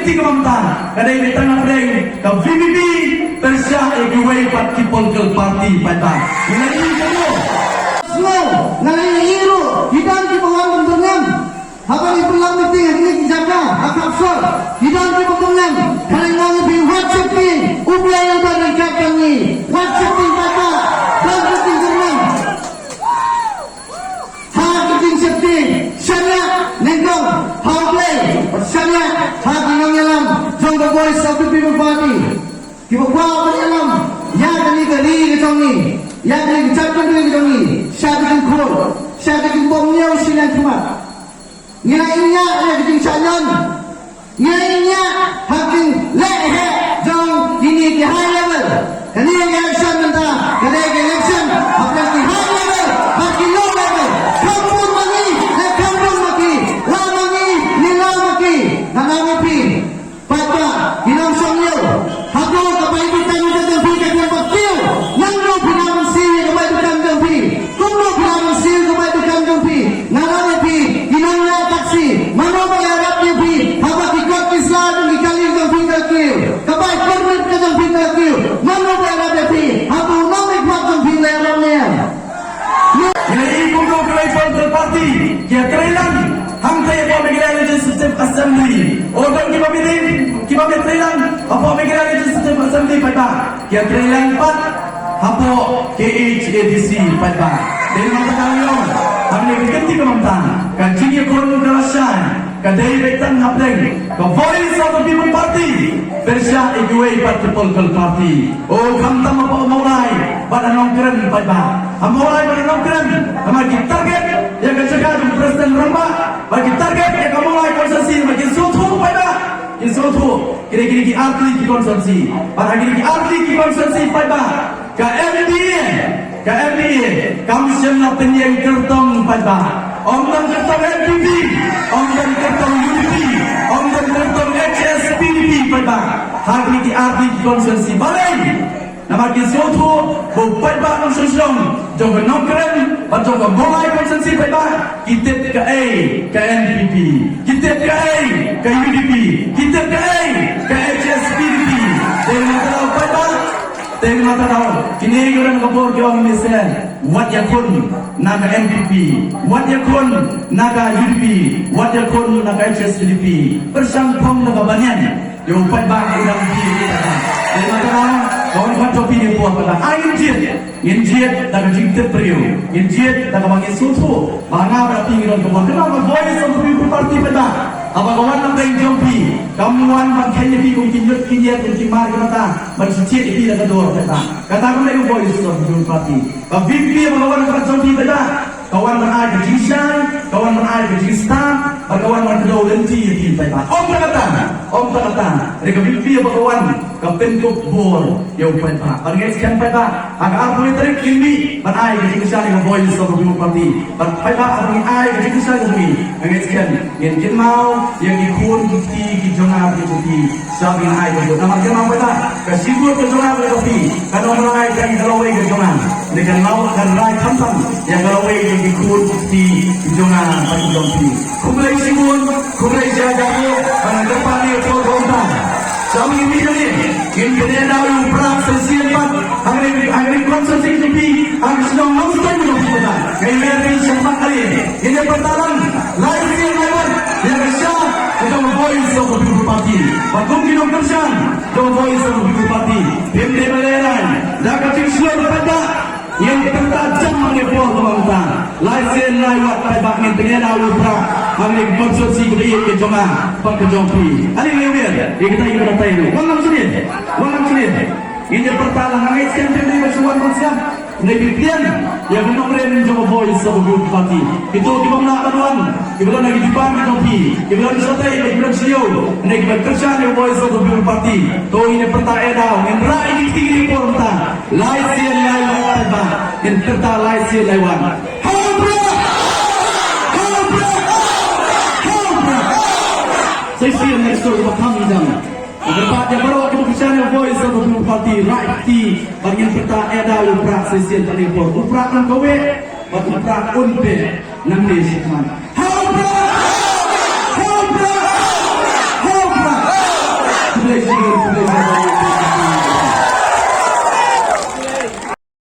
ganti kemantan kadai betang apreng ke VVP Persya Egiway Pat Political Party pada mengenai kamu slow ngalai hero hidan ki bawang bentuknya habang ipulang meeting ini jaga akap sol hidan ki bentuknya kalengang lebih WhatsApp ni ublah yang bagi kakak ni WhatsApp ni kata dan keting jenang ha keting setting syanya nengkong how play syanya ha ginang yalam jong the voice of the people party kiba kwa penyalam ya kani kali ke jong ni ya kani kecapkan ke jong ni syadang khol syadang bomnya usilan cuma ngilainya ya keting syanyan ngilainya haking lehe jong ini di high level kani yang election minta kadai election hakin di high level hakin low level kampung magi le kampung magi la magi nila magi nanami pi papa hinam somyo hako kapai bitang dan pi kan bakil nang lo pinam si kapai bitang dan pi kumlo pinam si kapai bitang dan pi nanami pi hinam la taksi mano bayarat ni pi haba ikut Islam ni kali dan pi dakil kapai permit ke dan pi dakil mano bayarat pi haba namik mak dan pi lerangnya mengenai kumlo kelai Political Party kia Thailand hamtai apa migrasi system assembly orang kita Thailand apa migrasi system assembly pada kia Thailand 4 apa KHADC pada dari mata kalian hamne ganti kemantan kajinya kurun kerasan kadai betan hapleng ke voice of the people party Persya Egiway Pat Political Party oh kamtam apa mulai pada nongkren pada mulai pada nongkren bagi target yang kejagaan Presiden Rambak bagi target yang mulai konsesi bagi suatu pada suatu kira-kira arti konsesi pada kira-kira arti konsesi pada ke MDA Kamsen Penyeng Kertong pada Om dan Kertong MPP Om dan Kertong UDP Om dan Kertong HSPDP pada hari ini arti konsesi balik nama kisuatu bukan bah konsesiong jauh nongkren jauh mulai konsesi pada kita ke NPP kita ke UDP kita ke HSPDP dengan mata tahu kini orang kapur kiong misal wat yakun naga MPP wat yakun naga UDP wat yakun naga HSPDP bersambung naga banyan yang upat bang udang di dengan mata tahu kawan-kawan topi ni buat pada injit daga jingtet priu injit daga bagi susu banga berarti ngiron kawan kenapa voice of the people party pada apa kawan nampai jompi kamuan bangkainya pi kung kinyat kung mar kata bersuci di daga dor pada kata kamu lagi voice of the people party VP apa kawan nampai jompi pada kawan berai ke jingsan kawan berai ke jingstan kawan berkedau lenti di pada om kata mereka VP apa kawan kapentuk bor yang pada orang sekian pada agak apa yang terik ini berai ke jingsan yang voice of the people party pada orang ai ke jingsan ini orang sekian yang mau yang ikut bukti kijonga bukti sabi ai betul nama dia mau pada kasibur kijonga bukti kalau orang ai kan galawai kijonga dengan laut dan rai kampang yang galawai yang ikut bukti kijonga bukti kumai sibun kumai jajamu pada depan dia program sabi ini jadi ini dalam perang sesiapan hari konsesi TV hari sedang langsung kita ini sempat kali ini pertalan lain yang besar kita voice of the people party bakum kinong kersan the voice of the people party pemde baleran dapat siswa pada yang tertajam mengepol kemantan lain lewat pada ni tengah dalu pra ambil konsesi kedai ke jonga pak ke jompi ali lewir kita ingin tahu ini walang sini ini pertalan nangis kan pemde bersuan konsen Negitian yang menongren jom voice of the people party itu kita nak kaduan kita lagi depan kita pi kita sotai kita sio nek kerja ni voice of the people party to ini pertae dah yang rai di tinggi porta laisian laiwan ba yang perta laisian laiwan saya next door kami jam Berbat yang baru kita bicara voice of the people party right di bagian perta ada uprak sesian tadi por uprak nang kowe batu uprak unbe nang desi man Presiden Republik Indonesia.